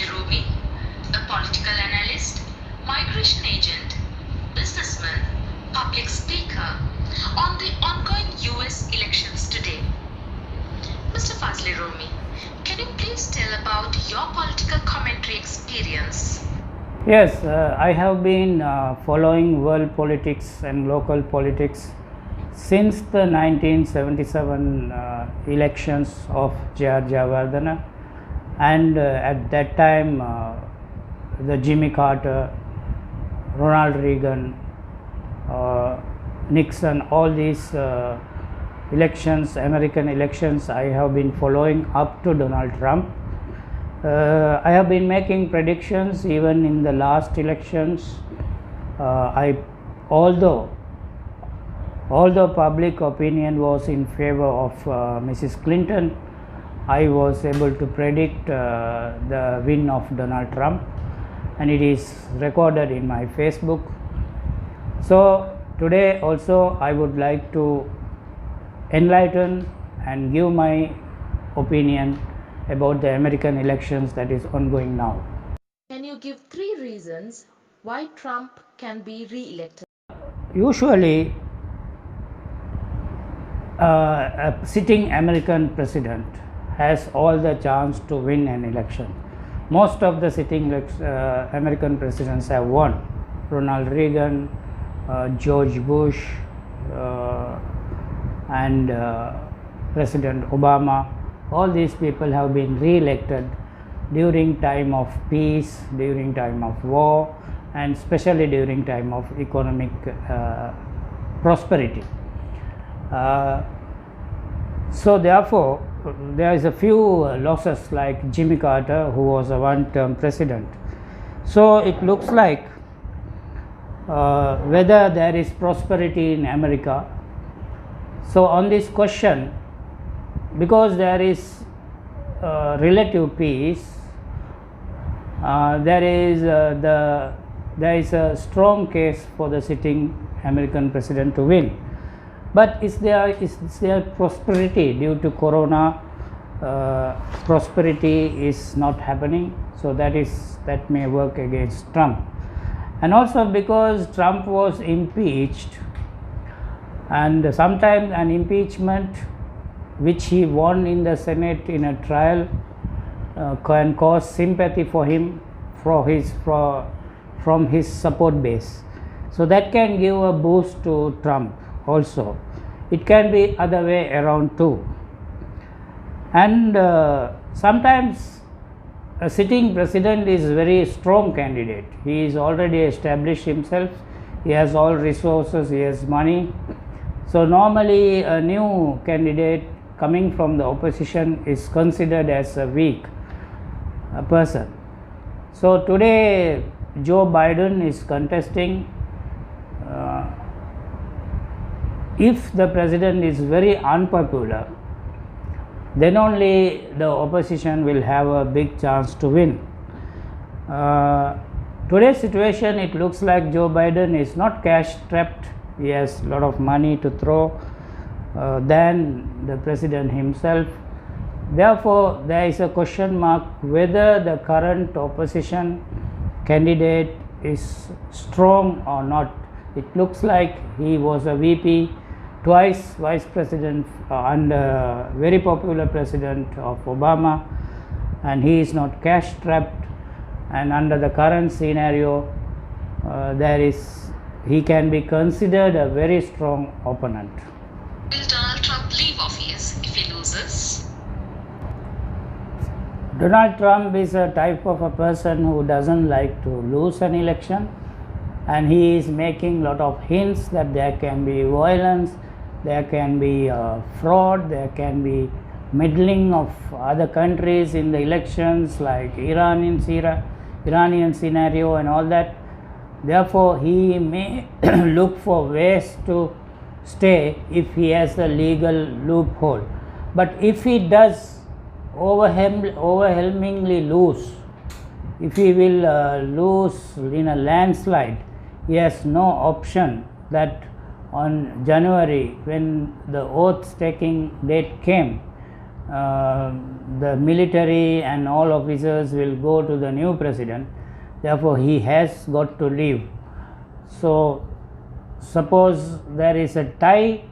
Fazli Rumi, a political analyst, migration agent, businessman, public speaker, on the ongoing US elections today. Mr. Fazli Rumi, can you please tell about your political commentary experience? Yes, I have been following world politics and local politics since the 1977 elections of J.R. Jayawardena, and at that time the Jimmy Carter, Ronald Reagan, Nixon, all these elections, American elections, I have been following up to Donald Trump. I have been making predictions even in the last elections. Although public opinion was in favor of Mrs. Clinton, I was able to predict the win of Donald Trump, and it is recorded in my Facebook. So today also I would like to enlighten and give my opinion about the American elections that is ongoing now. Can you give 3 reasons why Trump can be re-elected? Usually, a sitting American president has all the chance to win an election. Most of the sitting American presidents have won. Ronald Reagan, George Bush, and President Obama. All these people have been re-elected during time of peace, during time of war, and especially during time of economic prosperity. So therefore, there is a few losses like Jimmy Carter, who was a one-term president. So it looks like whether there is prosperity in America. So on this question, because there is relative peace, there is a strong case for the sitting American president to win. But is there prosperity due to Corona? Prosperity is not happening, so that may work against Trump. And also because Trump was impeached, and sometimes an impeachment which he won in the Senate in a trial can cause sympathy for him from his support base. So that can give a boost to Trump also. It can be other way around too. And sometimes a sitting president is a very strong candidate. He is already established himself. He has all resources. He has money. So normally a new candidate coming from the opposition is considered as a weak person. So today Joe Biden is contesting. If the president is very unpopular, then only the opposition will have a big chance to win. Today's situation, it looks like Joe Biden is not cash strapped. He has a lot of money to throw than the president himself. Therefore, there is a question mark whether the current opposition candidate is strong or not. It looks like he was a VP, twice vice president and very popular president of Obama, and he is not cash strapped, and under the current scenario he can be considered a very strong opponent. Will Donald Trump leave office if he loses? Donald Trump is a type of a person who doesn't like to lose an election, and he is making a lot of hints that there can be violence, there can be fraud, there can be meddling of other countries in the elections like Iranian scenario and all that. Therefore, he may look for ways to stay if he has a legal loophole. But if he does overwhelmingly lose, if he will lose in a landslide, he has no option that on January, when the oath taking date came, the military and all officers will go to the new president. Therefore, he has got to leave. So, suppose there is a tie,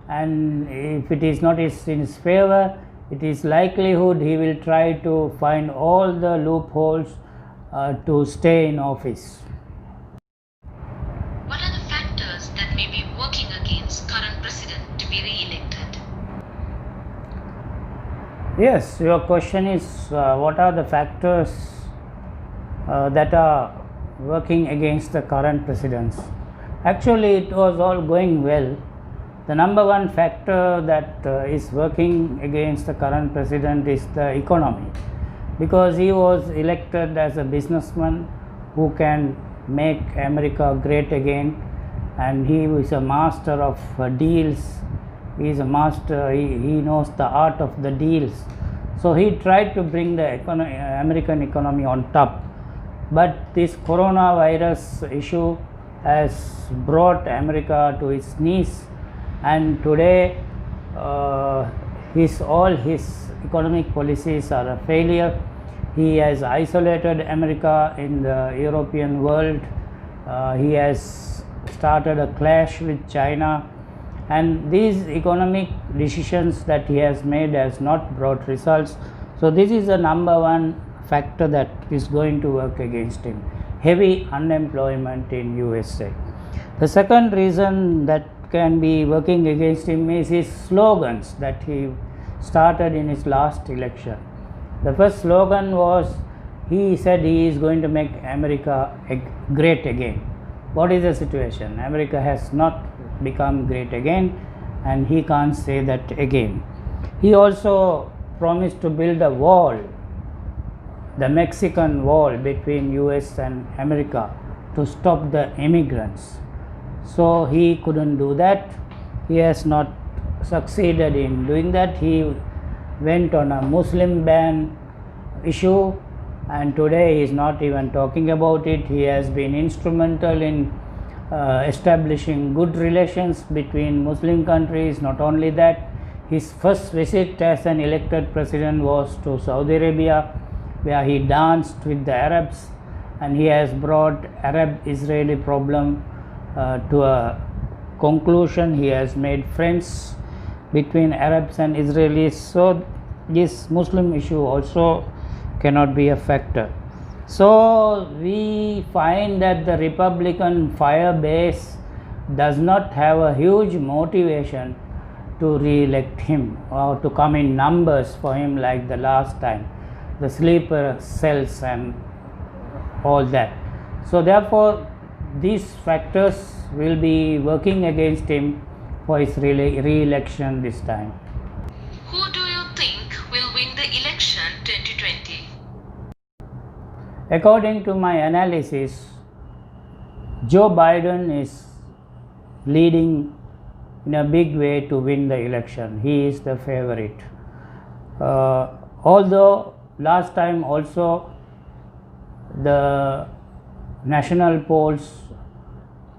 and if it is not in his favor, it is likelihood he will try to find all the loopholes to stay in office. What are the factors that may be working against current president to be re-elected? Yes, your question is what are the factors that are working against the current presidents? Actually, it was all going well. The number one factor that is working against the current president is the economy, because he was elected as a businessman who can make America great again, and he is a master of deals. He is a master, he knows the art of the deals. So he tried to bring the American economy on top. But this coronavirus issue has brought America to its knees, and today all his economic policies are a failure. He has isolated America in the European world. He has started a clash with China, and these economic decisions that he has made has not brought results. So this is the number one factor that is going to work against him: heavy unemployment in USA. The second reason that can be working against him is his slogans that he started in his last election. The first slogan was, he said he is going to make America great again. What is the situation? America has not become great again, and he can't say that again. He also promised to build a wall, the Mexican wall between US and America, to stop the immigrants. So he couldn't do that. He has not succeeded in doing that. He went on a Muslim ban issue, and today he is not even talking about it. He has been instrumental in establishing good relations between Muslim countries. Not only that, his first visit as an elected president was to Saudi Arabia, where he danced with the Arabs, and he has brought Arab-Israeli problem to a conclusion. He has made friends between Arabs and Israelis. So this Muslim issue also cannot be a factor. So we find that the Republican fire base does not have a huge motivation to re-elect him or to come in numbers for him like the last time, the sleeper cells and all that. So therefore these factors will be working against him for his re-election this time. Who do you think will win the election 2020? According to my analysis, Joe Biden is leading in a big way to win the election. He is the favorite. Although last time also the national polls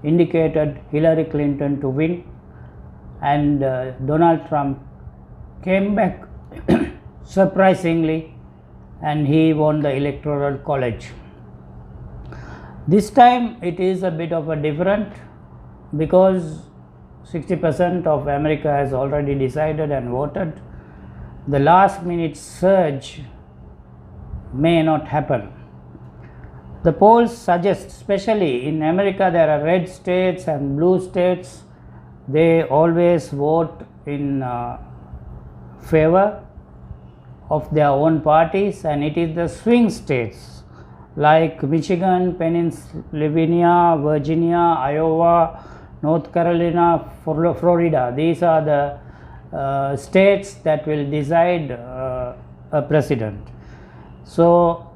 indicated Hillary Clinton to win, and Donald Trump came back surprisingly, and he won the electoral college. This time it is a bit of a different, because 60% of America has already decided and voted. The last minute surge may not happen. The polls suggest, especially in America, there are red states and blue states. They always vote in favor of their own parties, and it is the swing states like Michigan, Pennsylvania, Virginia, Iowa, North Carolina, Florida. These are the states that will decide a president. So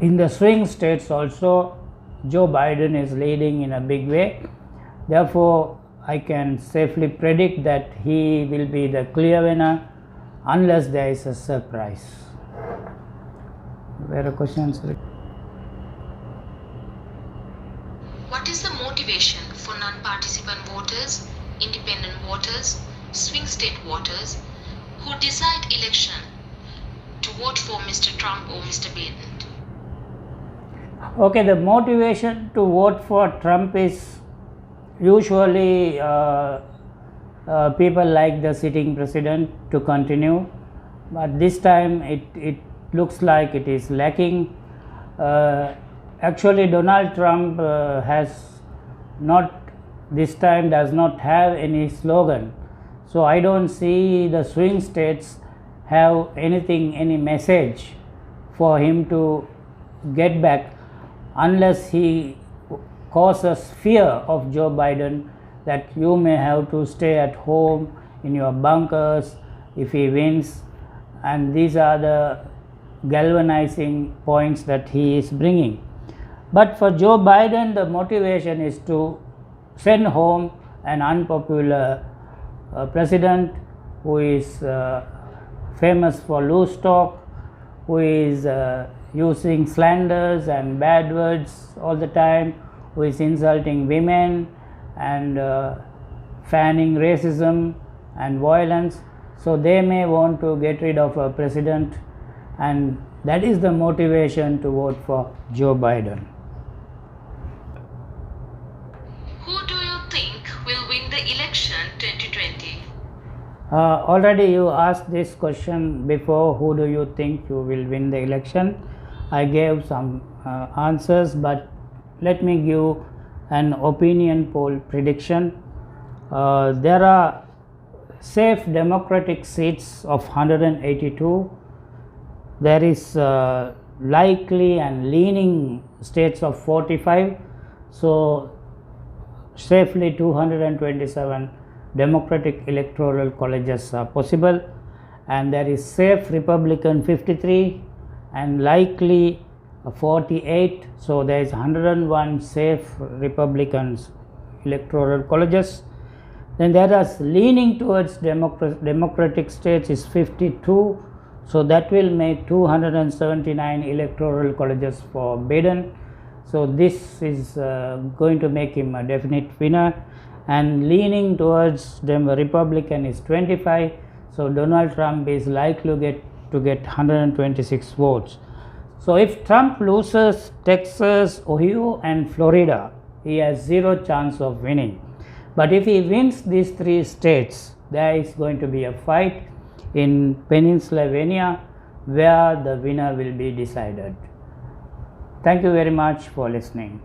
in the swing states also, Joe Biden is leading in a big way. Therefore, I can safely predict that he will be the clear winner unless there is a surprise. Where are questions? What is the motivation for non-participant voters, independent voters, swing state voters who decide election to vote for Mr. Trump or Mr. Biden? Okay, the motivation to vote for Trump is usually people like the sitting president to continue, but this time it looks like it is lacking. Actually, Donald Trump has not, this time does not have any slogan, so I don't see the swing states have anything, any message for him to get back, unless he causes fear of Joe Biden that you may have to stay at home in your bunkers if he wins, and these are the galvanizing points that he is bringing. But for Joe Biden, the motivation is to send home an unpopular president who is famous for loose talk, who is using slanders and bad words all the time, who is insulting women and fanning racism and violence. So they may want to get rid of a president, and that is the motivation to vote for Joe Biden. Who do you think will win the election 2020? Already you asked this question before, who do you think you will win the election? I gave some answers, but let me give an opinion poll prediction. There are safe Democratic seats of 182. There is likely and leaning states of 45. So safely 227 Democratic electoral colleges are possible, and there is safe Republican 53 and likely 48. So there is 101 safe Republicans electoral colleges. Then there is leaning towards Democratic states is 52. So that will make 279 electoral colleges for Biden. So this is going to make him a definite winner. And leaning towards Republican is 25. So Donald Trump is likely to get 126 votes. So if Trump loses Texas, Ohio and Florida, he has zero chance of winning. But if he wins these three states, there is going to be a fight in Pennsylvania where the winner will be decided. Thank you very much for listening.